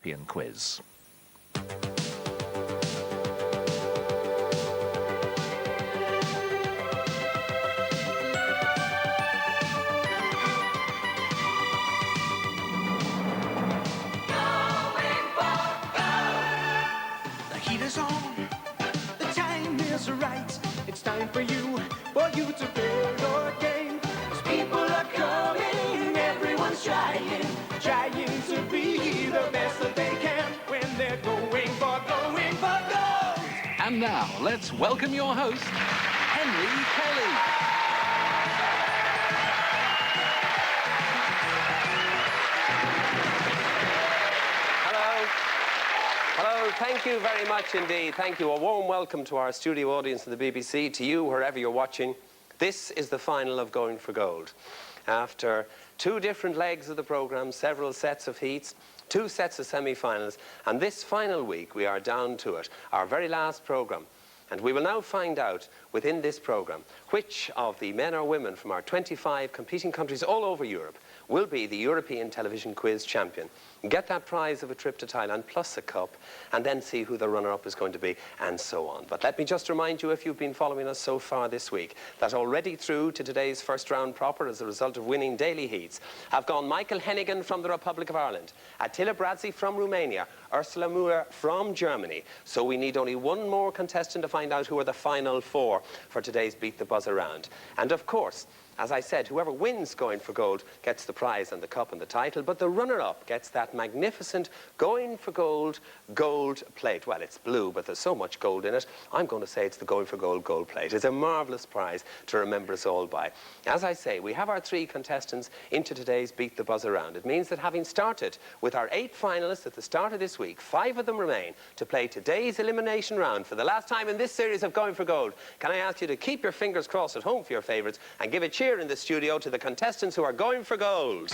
champion quiz. Right, it's time for you to play your game. 'Cause people are coming, everyone's trying to be the best that they can when they're going for gold. And now, let's welcome your host, Henry Kelly. Hello, thank you very much indeed. Thank you. A warm welcome to our studio audience in the BBC, to you, wherever you're watching. This is the final of Going for Gold. After two different legs of the programme, several sets of heats, two sets of semi-finals, and this final week we are down to it, our very last programme. And we will now find out within this programme which of the men or women from our 25 competing countries all over Europe will be the European Television Quiz Champion. Get that prize of a trip to Thailand plus a cup, and then see who the runner-up is going to be, and so on. But let me just remind you, if you've been following us so far this week, that already through to today's first round proper as a result of winning daily heats have gone Michael Hennigan from the Republic of Ireland, Attila Bradzi from Romania, Ursula Muir from Germany. So we need only one more contestant to find out who are the final four for today's Beat the Buzzer round. And of course, as I said, whoever wins Going for Gold gets the prize and the cup and the title, but the runner-up gets that magnificent Going for Gold gold plate. Well, it's blue, but there's so much gold in it, I'm going to say it's the Going for Gold gold plate. It's a marvellous prize to remember us all by. As I say, we have our three contestants into today's Beat the Buzzer round. It means that having started with our 8 finalists at the start of this week, 5 of them remain to play today's elimination round for the last time in this series of Going for Gold. Can I ask you to keep your fingers crossed at home for your favourites and give a cheer in the studio to the contestants who are going for gold.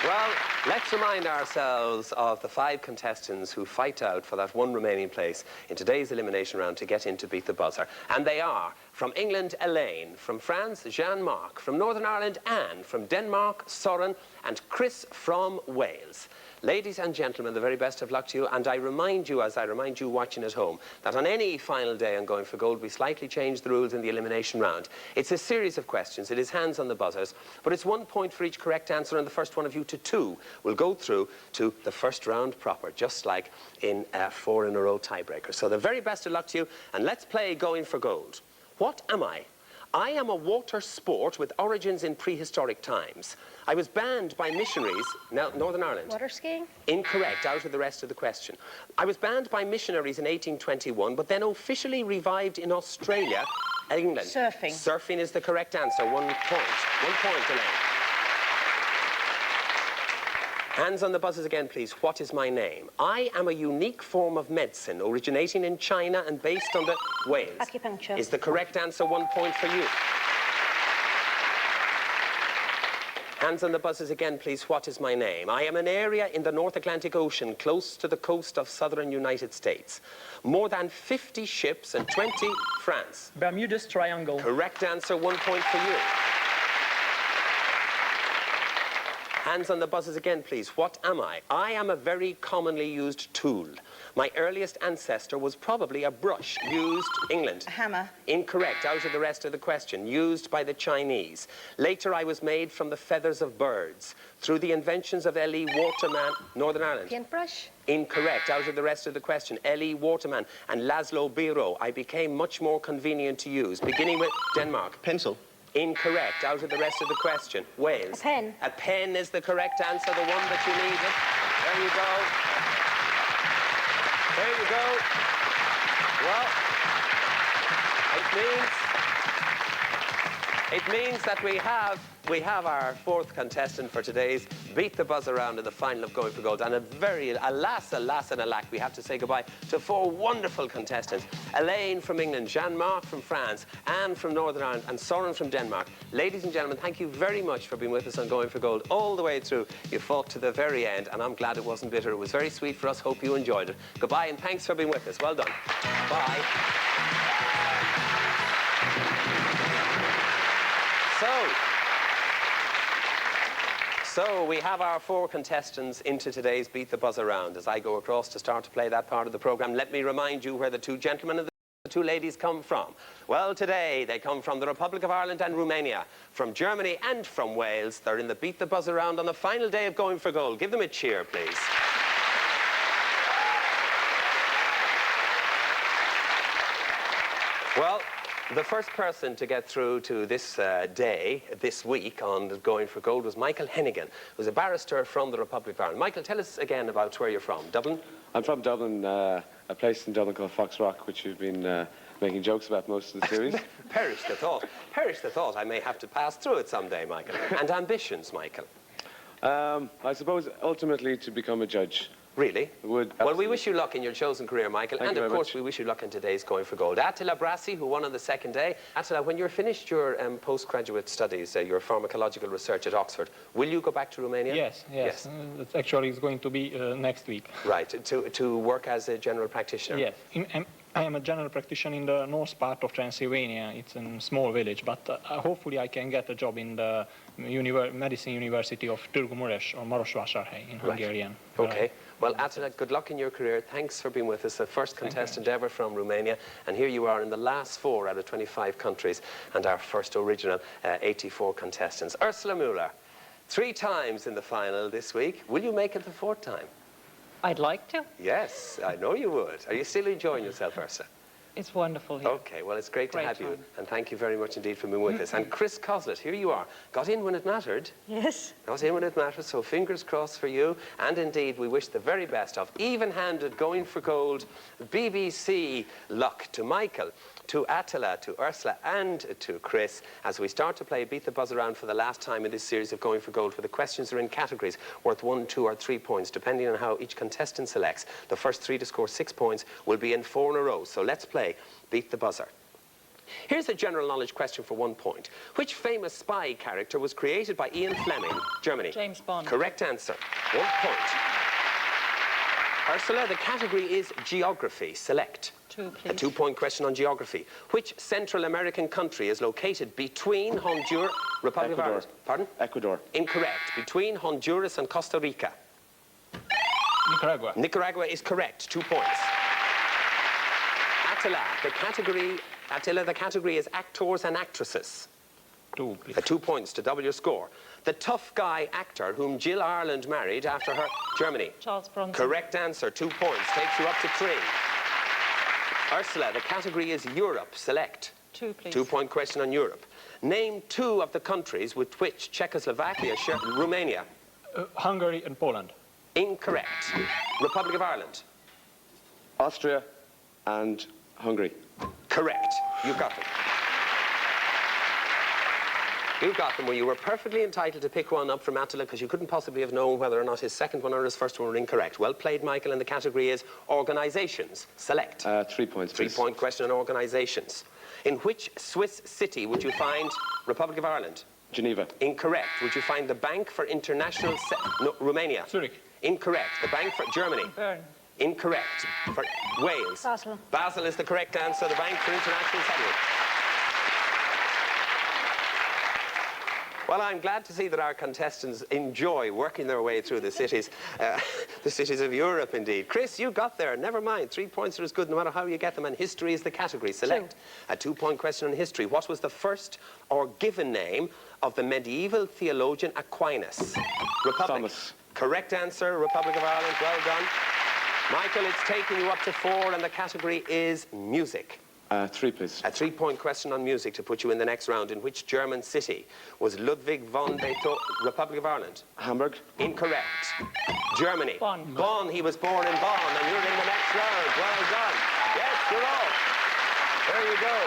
Well, let's remind ourselves of the 5 contestants who fight out for that one remaining place in today's elimination round to get in to Beat the Buzzer. And they are, from England, Elaine; from France, Jean-Marc; from Northern Ireland, Anne; from Denmark, Soren; and Chris from Wales. Ladies and gentlemen, the very best of luck to you, and I remind you, as I remind you watching at home, that on any final day on Going for Gold, we slightly change the rules in the elimination round. It's a series of questions. It is hands on the buzzers, but it's 1 point for each correct answer, and the first one of you to 2 will go through to the first round proper, just like in a 4-in-a-row tiebreaker. So the very best of luck to you, and let's play Going for Gold. What am I? I am a water sport with origins in prehistoric times. I was banned by missionaries. Now, Northern Ireland. Water skiing? Incorrect, out of the rest of the question. I was banned by missionaries in 1821, but then officially revived in Australia, England. Surfing. Surfing is the correct answer. 1 point. 1 point, Elaine. Hands on the buzzers again, please. What is my name? I am a unique form of medicine originating in China and based on the Wales. Acupuncture. Is the correct answer. 1 point for you. Hands on the buzzers again, please. What is my name? I am an area in the North Atlantic Ocean close to the coast of southern United States. More than 50 ships and 20 France. Bermuda's Triangle. Correct answer. 1 point for you. Hands on the buzzers again, please. What am I? I am a very commonly used tool. My earliest ancestor was probably a brush used England. A hammer. Incorrect, out of the rest of the question. Used by the Chinese. Later I was made from the feathers of birds. Through the inventions of L.E. Waterman, Northern Ireland. Paintbrush. Incorrect, out of the rest of the question. L.E. Waterman and Laszlo Biro. I became much more convenient to use. Beginning with Denmark. Pencil. Incorrect, out of the rest of the question. Wales. A pen. A pen is the correct answer, the one that you needed. There you go. There you go. Well, it means that we have our 4th contestant for today's Beat the Buzzer round in the final of Going for Gold. And alas and alack, we have to say goodbye to 4 wonderful contestants. Elaine from England, Jean-Marc from France, Anne from Northern Ireland, and Soren from Denmark. Ladies and gentlemen, thank you very much for being with us on Going for Gold all the way through. You fought to the very end, and I'm glad it wasn't bitter. It was very sweet for us. Hope you enjoyed it. Goodbye, and thanks for being with us. Well done. Bye. So we have our 4 contestants into today's Beat the Buzzer round. As I go across to start to play that part of the programme, let me remind you where the 2 gentlemen and the 2 ladies come from. Well, today they come from the Republic of Ireland and Romania, from Germany and from Wales. They're in the Beat the Buzzer round on the final day of Going for Gold. Give them a cheer, please. Well, the first person to get through to this this week on Going for Gold was Michael Hennigan, who's a barrister from the Republic of Ireland. Michael, tell us again about where you're from. Dublin? I'm from Dublin, a place in Dublin called Fox Rock, which you've been making jokes about most of the series. Perish the thought. Perish the thought. I may have to pass through it someday, Michael. And ambitions, Michael? I suppose ultimately to become a judge. Really? Would well, we wish you luck in your chosen career, Michael. Thank and you of very course, much. we wish you luck in today's Going for Gold. Attila Brassi, who won on the second day. Attila, when you're finished your postgraduate studies, your pharmacological research at Oxford, will you go back to Romania? Yes. It's actually, it's going to be next week. Right, to work as a general practitioner? Yes. I am a general practitioner in the north part of Transylvania. It's a small village, but hopefully I can get a job in the Medicine University of Turgu Mureș or Marosvásárhely in Hungarian. Okay. Well, Attila, good luck in your career. Thanks for being with us, the first contestant ever from Romania. And here you are in the last 4 out of 25 countries and our first original 84 contestants. Ursula Müller, 3 times in the final this week. Will you make it the 4th time? I'd like to. Yes, I know you would. Are you still enjoying yourself, Ursula? It's wonderful here. Okay, well, it's great to Great have you. fun. And thank you very much indeed for being with us. And Chris Coslett, here you are. Got in when it mattered. Yes. Got in when it mattered, so fingers crossed for you. And indeed, we wish the very best of even-handed Going for Gold BBC luck to Michael, to Attila, to Ursula, and to Chris as we start to play Beat the Buzzer round for the last time in this series of Going for Gold, where the questions are in categories worth 1, 2, or 3 points, depending on how each contestant selects. The first 3 to score 6 points will be in 4 in a row. So let's play Beat the Buzzer. Here's a general knowledge question for 1 point. Which famous spy character was created by Ian Fleming, Germany? James Bond. Correct answer. 1 point. Ursula, the category is geography. Select. 2, please. A 2-point question on geography. Which Central American country is located between Honduras, Republic of Ecuador. Ireland? Pardon? Ecuador. Incorrect. Between Honduras and Costa Rica. Nicaragua. Nicaragua is correct. 2 points. Attila, the category is actors and actresses. 2, please. 2 points to double your score. The tough guy actor whom Jill Ireland married after her... Germany. Charles Bronson. Correct answer. 2 points. Takes you up to 3. Ursula, the category is Europe. Select. 2, please. 2-point question on Europe. Name 2 of the countries with which Czechoslovakia share... Romania. Hungary and Poland. Incorrect. Republic of Ireland. Austria and Hungary. Correct. You got them. You got them. Well, you were perfectly entitled to pick one up from Attila because you couldn't possibly have known whether or not his second one or his first one were incorrect. Well played, Michael, and the category is organisations. Select. 3 points, please. 3-point question on organisations. In which Swiss city would you find Republic of Ireland? Geneva. Incorrect. Would you find the Bank for International... No, Romania. Zurich. Incorrect. The Bank for Germany. Bern. Incorrect. For Wales. Basel. Basel is the correct answer. The Bank for International Settlement. Well, I'm glad to see that our contestants enjoy working their way through the cities of Europe, indeed. Chris, you got there. Never mind. 3 points are as good no matter how you get them, and history is the category. Select. 2. A 2-point question on history. What was the first or given name of the medieval theologian Aquinas? Republic. Thomas. Correct answer. Republic of Ireland. Well done. Michael, it's taken you up to 4, and the category is music. 3, please. A 3-point question on music to put you in the next round. In which German city was Ludwig von Beethoven? Republic of Ireland. Hamburg. Incorrect. Germany. Bonn. Bonn. He was born in Bonn, and you're in the next round. Well done. Yes, you're off. There you go.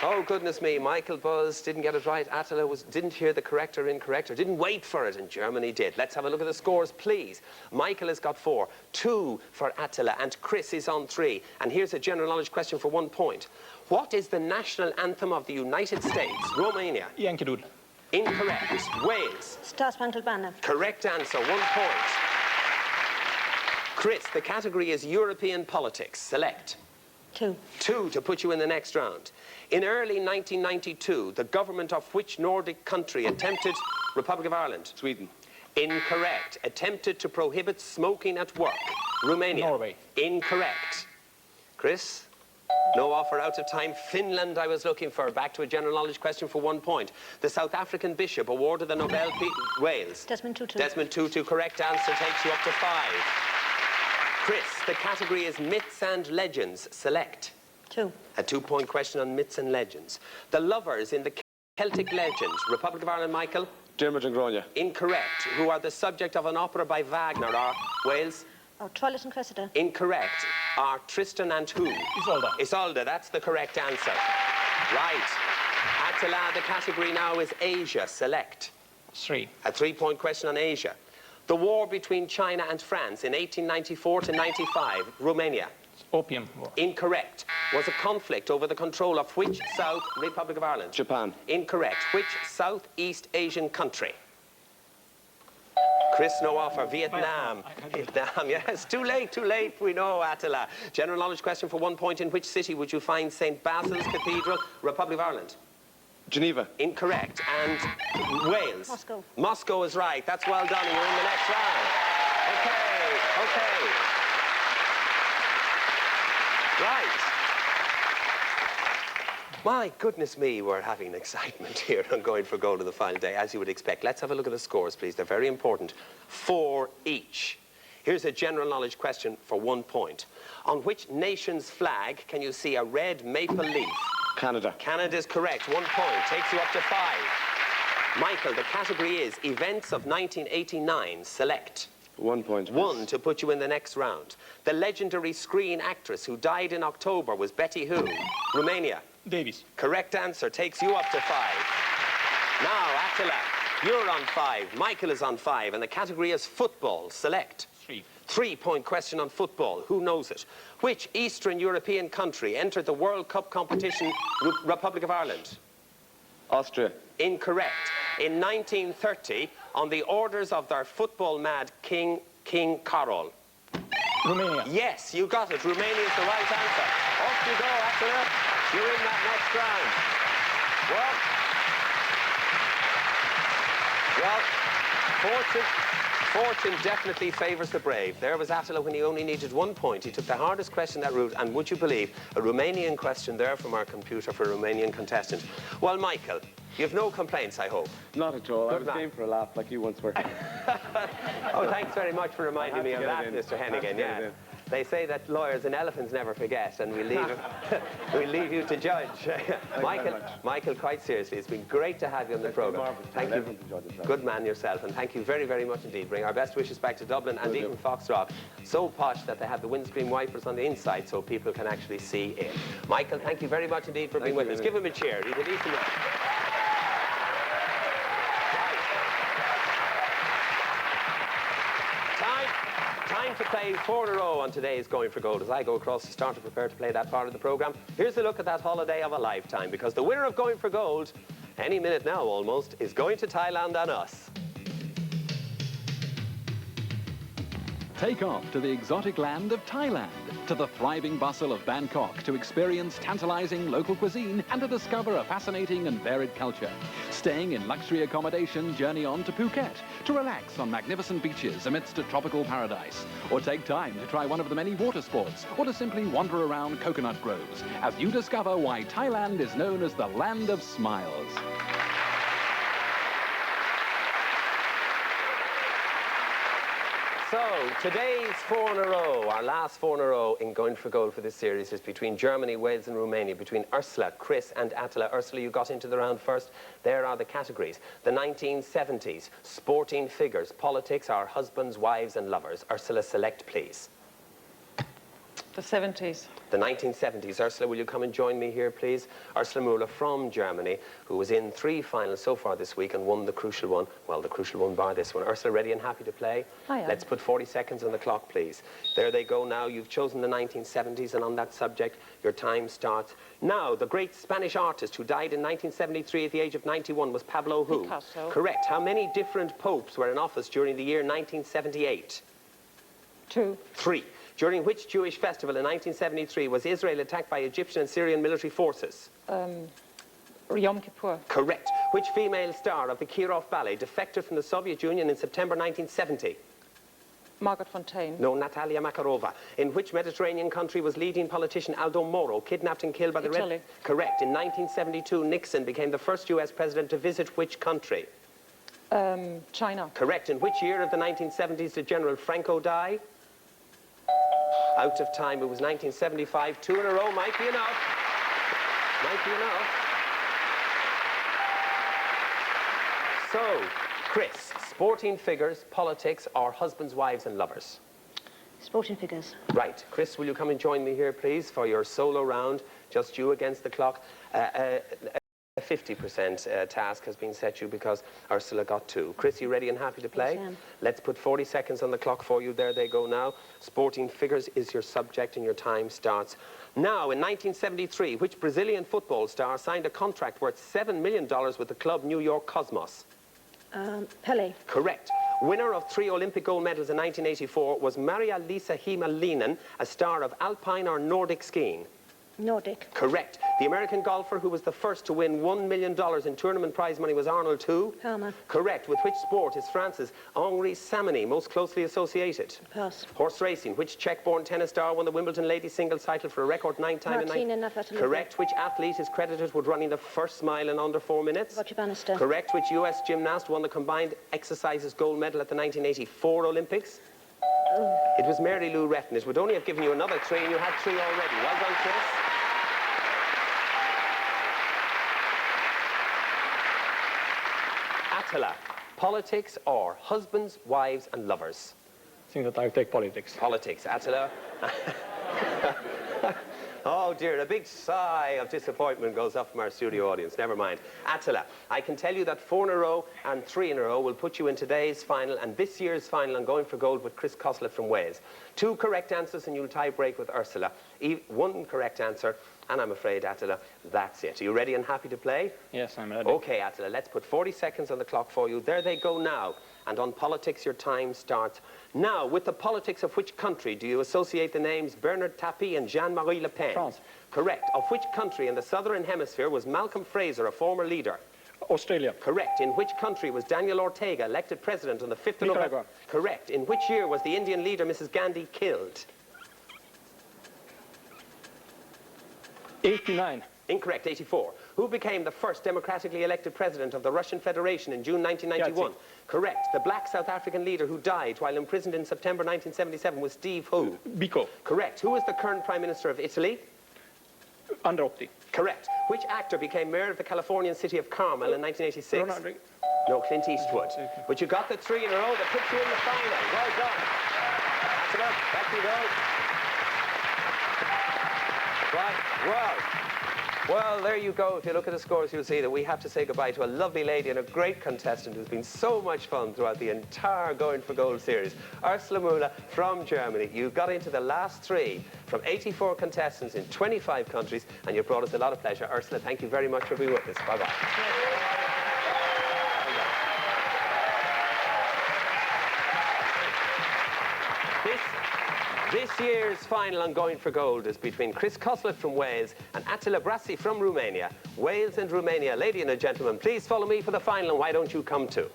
Oh, goodness me. Michael buzzed, didn't get it right. Attila didn't hear the correct or incorrect, or didn't wait for it, and Germany did. Let's have a look at the scores, please. Michael has got 4, 2 for Attila, and Chris is on 3. And here's a general knowledge question for 1 point. What is the national anthem of the United States? Romania. Yankee Doodle. Incorrect. Wales. Star Spangled Banner. Correct answer. 1 point. Chris, the category is European politics. Select. 2. 2 to put you in the next round. In early 1992, the government of which Nordic country attempted... Republic of Ireland. Sweden. Incorrect. Attempted to prohibit smoking at work. Romania. Norway. Incorrect. Chris? No offer, out of time. Finland I was looking for. Back to a general knowledge question for 1 point. The South African bishop awarded the Nobel Peace... Wales. Desmond Tutu. Desmond Tutu, correct answer, takes you up to 5. Chris, the category is myths and legends. Select. 2. A 2-point question on myths and legends. The lovers in the Celtic legend. Republic of Ireland, Michael? Dermot and Grania. Incorrect. Who are the subject of an opera by Wagner are Wales? Oh, Troilus and Cressida. Incorrect. Are Tristan and who? Isolde. Isolde, that's the correct answer. Right. Attila, the category now is Asia. Select. 3. A 3-point question on Asia. The war between China and France in 1894 to 95. Romania. Opium War. Incorrect. Was a conflict over the control of which South Republic of Ireland? Japan. Incorrect. Which Southeast Asian country? Chris, no offer. Vietnam. Vietnam, yes. Too late, we know, Attila. General knowledge question for 1 point. In which city would you find St. Basil's Cathedral, Republic of Ireland? Geneva. Incorrect. And Wales? Moscow. Moscow is right. That's well done. You're in the next round. Okay. Right. My goodness me, we're having excitement here on Going for Gold in the final day, as you would expect. Let's have a look at the scores, please. They're very important. 4 each. Here's a general knowledge question for 1 point. On which nation's flag can you see a red maple leaf? Canada. Canada is correct. 1 point. Takes you up to 5. Michael, the category is events of 1989. Select. 1 point. 1 to put you in the next round. The legendary screen actress who died in October was Betty who? Romania. Davis. Correct answer takes you up to 5. Now, Attila, you're on 5. Michael is on 5, and the category is football. Select. 3. 3-point question on football. Who knows it? Which Eastern European country entered the World Cup competition, Republic of Ireland? Austria. Incorrect. In 1930, on the orders of their football-mad King Carol. Romania. Yes, you got it. Romania is the right answer. Off you go, Attila. You're in that next round. Well, fortune definitely favours the brave. There was Attila when he only needed 1 point. He took the hardest question that route, and would you believe, a Romanian question there from our computer for a Romanian contestant. Well, Michael, you have no complaints, I hope. Not at all. I Good was man. game for a laugh like you once were. Oh, thanks very much for reminding me of that, Mr. Hennigan. Yeah. They say that lawyers and elephants never forget, and we leave you to judge. Michael, quite seriously, it's been great to have you on the programme. Thank you. Good man yourself, and thank you very, very much indeed. Bring our best wishes back to Dublin and even Foxrock. So posh that they have the windscreen wipers on the inside so people can actually see in. Michael, thank you very much indeed for being with us. Give him a cheer. He's a decent man. Time to play 4 in a row on today's Going for Gold as I go across the start to prepare to play that part of the programme. Here's a look at that holiday of a lifetime, because the winner of Going for Gold, any minute now almost, is going to Thailand on us. Take off to the exotic land of Thailand, to the thriving bustle of Bangkok to experience tantalizing local cuisine and to discover a fascinating and varied culture. Staying in luxury accommodation, journey on to Phuket to relax on magnificent beaches amidst a tropical paradise. Or take time to try one of the many water sports, or to simply wander around coconut groves as you discover why Thailand is known as the land of smiles. So, today's 4 in a row, our last 4 in a row in Going for Gold for this series is between Germany, Wales and Romania, between Ursula, Chris and Attila. Ursula, you got into the round first. There are the categories. The 1970s, sporting figures, politics, our husbands, wives and lovers. Ursula, select please. The 70s. The 1970s. Ursula, will you come and join me here, please? Ursula Müller from Germany, who was in 3 finals so far this week and won the crucial one. Well, the crucial one bar this one. Ursula, ready and happy to play? I am. Let's put 40 seconds on the clock, please. There they go now. You've chosen the 1970s, and on that subject, your time starts now. The great Spanish artist who died in 1973 at the age of 91 was Pablo who? Picasso. Correct. How many different popes were in office during the year 1978? 2. 3. During which Jewish festival in 1973 was Israel attacked by Egyptian and Syrian military forces? Yom Kippur. Correct. Which female star of the Kirov Ballet defected from the Soviet Union in September 1970? Margaret Fontaine. No, Natalia Makarova. In which Mediterranean country was leading politician Aldo Moro kidnapped and killed by the Italy. Red... Correct. In 1972, Nixon became the first US president to visit which country? China. Correct. In which year of the 1970s did General Franco die? Out of time. It was 1975. 2 in a row might be enough. Might be enough. So, Chris, sporting figures, politics, or husbands, wives, and lovers? Sporting figures. Right. Chris, will you come and join me here, please, for your solo round? Just you against the clock. A 50% task has been set you because Ursula got 2. Chris, you ready and happy to play? Yes, I am. Let's put 40 seconds on the clock for you. There they go now. Sporting figures is your subject and your time starts now. In 1973, which Brazilian football star signed a contract worth $7 million with the club New York Cosmos? Pele. Correct. Winner of 3 Olympic gold medals in 1984 was Maria-Lisa Hämeenlinna, a star of alpine or Nordic skiing. Nordic. Correct. The American golfer who was the first to win $1 million in tournament prize money was Arnold who? Palmer. Correct. With which sport is France's Henri Samani most closely associated? Pass. Horse racing. Which Czech-born tennis star won the Wimbledon ladies singles title for a record 9 times? Martina Navratilova. Correct. Which athlete is credited with running the first mile in under 4 minutes? Roger Bannister. Correct. Which US gymnast won the combined exercises gold medal at the 1984 Olympics? It was Mary Lou Retton. It would only have given you another 3 and you had 3 already. Well done, Chris. Attila, politics or husbands, wives and lovers? I think that I'll take politics. Politics. Attila? Oh dear, a big sigh of disappointment goes up from our studio audience. Never mind. Attila, I can tell you that 4 in a row and 3 in a row will put you in today's final and this year's final on Going for Gold with Chris Coslett from Wales. 2 correct answers and you'll tie break with Ursula. 1 correct answer, and I'm afraid, Attila, that's it. Are you ready and happy to play? Yes, I'm ready. Okay, Attila, let's put 40 seconds on the clock for you. There they go now. And on politics, your time starts now. With the politics of which country do you associate the names Bernard Tapie and Jean-Marie Le Pen? France. Correct. Of which country in the southern hemisphere was Malcolm Fraser a former leader? Australia. Correct. In which country was Daniel Ortega elected president on the 5th of November? Nicaragua. Correct. In which year was the Indian leader Mrs. Gandhi killed? 89. Incorrect, 84. Who became the first democratically elected president of the Russian Federation in June 1991? Yeltsin. Correct. The black South African leader who died while imprisoned in September 1977 was Steve who? Biko. Correct. Who is the current Prime Minister of Italy? Andreotti. Correct. Which actor became mayor of the Californian city of Carmel in 1986? Ronald Reagan. No, Clint Eastwood. But you got the 3 in a row that puts you in the final. Well done. That's enough. Back you go. Right. Well, there you go. If you look at the scores, you'll see that we have to say goodbye to a lovely lady and a great contestant who's been so much fun throughout the entire Going for Gold series. Ursula Müller from Germany. You got into the last 3 from 84 contestants in 25 countries, and you brought us a lot of pleasure. Ursula, thank you very much for being with us. Bye-bye. This year's final on Going for Gold is between Chris Coslett from Wales and Attila Brasi from Romania. Wales and Romania. Lady and gentlemen, please follow me for the final, and why don't you come too?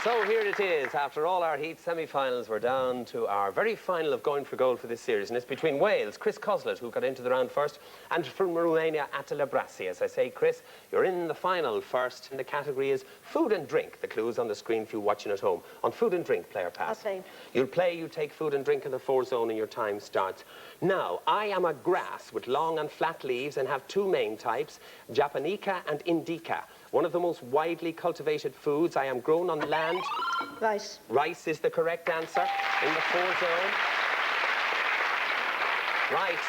So here it is. After all our heat semi-finals, we're down to our very final of Going for Gold for this series. And it's between Wales, Chris Coslett, who got into the round first, and from Romania, Attila Brasi. As I say, Chris, you're in the final first. And the category is food and drink. The clue is on the screen for you watching at home. On food and drink, player pass. Okay. You'll play, you take food and drink in the 4 zone, and your time starts. Now, I am a grass with long and flat leaves and have 2 main types, Japonica and Indica. One of the most widely cultivated foods. I am grown on land. Rice. Rice is the correct answer in the 4 zone. Right.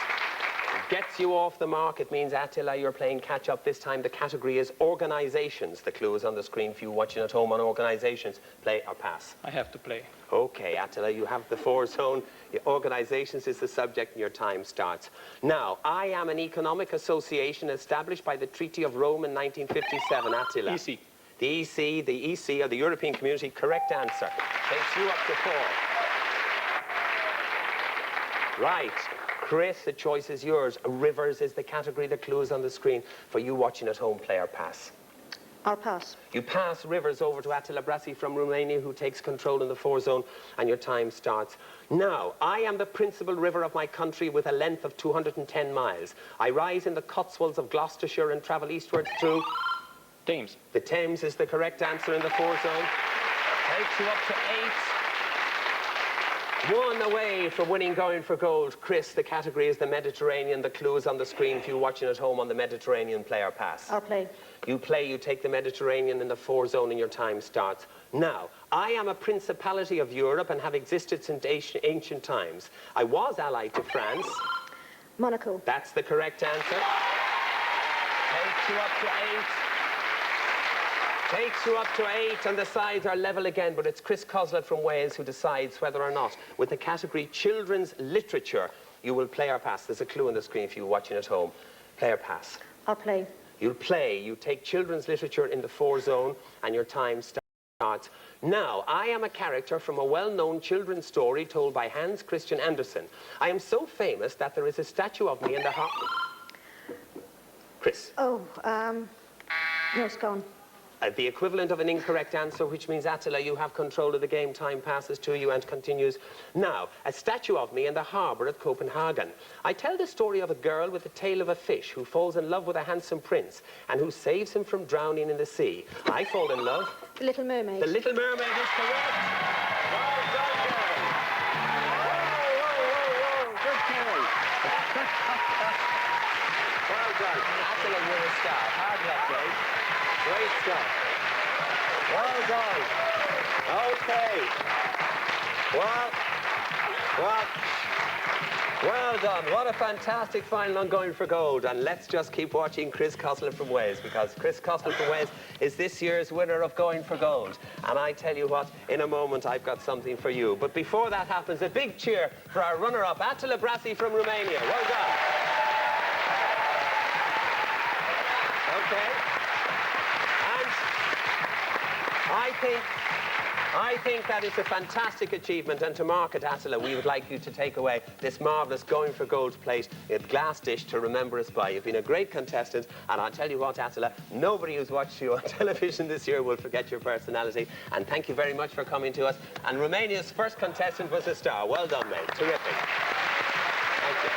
gets you off the mark. It means, Attila, you're playing catch-up. This time the category is organisations. The clue is on the screen for you watching at home on organisations. Play or pass? I have to play. Okay, Attila, you have the 4 zone. Organisations is the subject and your time starts. Now, I am an economic association established by the Treaty of Rome in 1957. Attila. EC. The EC, or the European Community, correct answer. Takes you up to 4. Right. Chris, the choice is yours. Rivers is the category. The clue is on the screen for you watching at home. Play or pass? I'll pass. You pass rivers over to Attila Brasi from Romania, who takes control in the 4 zone, and your time starts. Now, I am the principal river of my country with a length of 210 miles. I rise in the Cotswolds of Gloucestershire and travel eastwards through... Thames. The Thames is the correct answer in the 4 zone. Takes you up to 8. 1 away from winning Going for Gold. Chris, the category is the Mediterranean. The clue is on the screen for you watching at home on the Mediterranean. Play or pass? I'll play. You play, you take the Mediterranean in the 4 zone and your time starts. Now, I am a principality of Europe and have existed since ancient times. I was allied to France. Monaco. That's the correct answer. Takes you up to 8. Takes you up to 8, and the sides are level again, but it's Chris Coslett from Wales who decides whether or not, with the category Children's Literature, you will play or pass. There's a clue on the screen for you watching at home. Play or pass? I'll play. You'll play. You take Children's Literature in the 4 zone, and your time starts. Now, I am a character from a well-known children's story told by Hans Christian Andersen. I am so famous that there is a statue of me in the Chris. Oh, no, it's gone. The equivalent of an incorrect answer, which means, Attila, you have control of the game. Time passes to you and continues. Now, a statue of me in the harbour at Copenhagen. I tell the story of a girl with the tail of a fish who falls in love with a handsome prince and who saves him from drowning in the sea. I fall in love. The Little Mermaid. The Little Mermaid is correct. Well done, girl. Whoa. Good carry. Well done. Attila, you're a star. Hard luck, Dave. Great stuff. Well done. Okay. Well done. What a fantastic final on Going for Gold. And let's just keep watching Chris Coslett from Wales, because Chris Coslett from Wales is this year's winner of Going for Gold. And I tell you what, in a moment I've got something for you. But before that happens, a big cheer for our runner-up, Attila Brasi from Romania. Well done. Okay. I think that is a fantastic achievement, and to mark it, Attila, we would like you to take away this marvellous Going for Gold plate, a glass dish to remember us by. You've been a great contestant, and I'll tell you what, Attila, nobody who's watched you on television this year will forget your personality, and thank you very much for coming to us. And Romania's first contestant was a star. Well done, mate. Terrific. Thank you.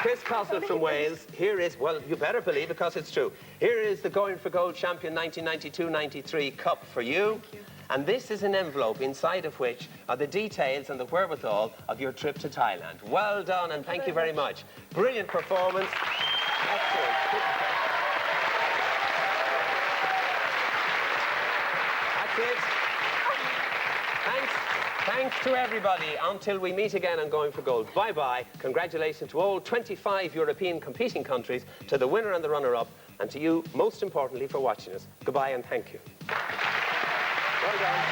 Chris Coslett from Wales. Here is, well, you better believe, because it's true. Here is the Going for Gold champion 1992-93 cup for you. Thank you. And this is an envelope inside of which are the details and the wherewithal of your trip to Thailand. Well done, and thank you very much. Brilliant performance. Excellent. That's it. Thanks to everybody. Until we meet again on Going for Gold. Bye-bye. Congratulations to all 25 European competing countries, to the winner and the runner-up, and to you, most importantly, for watching us. Goodbye and thank you. Well done.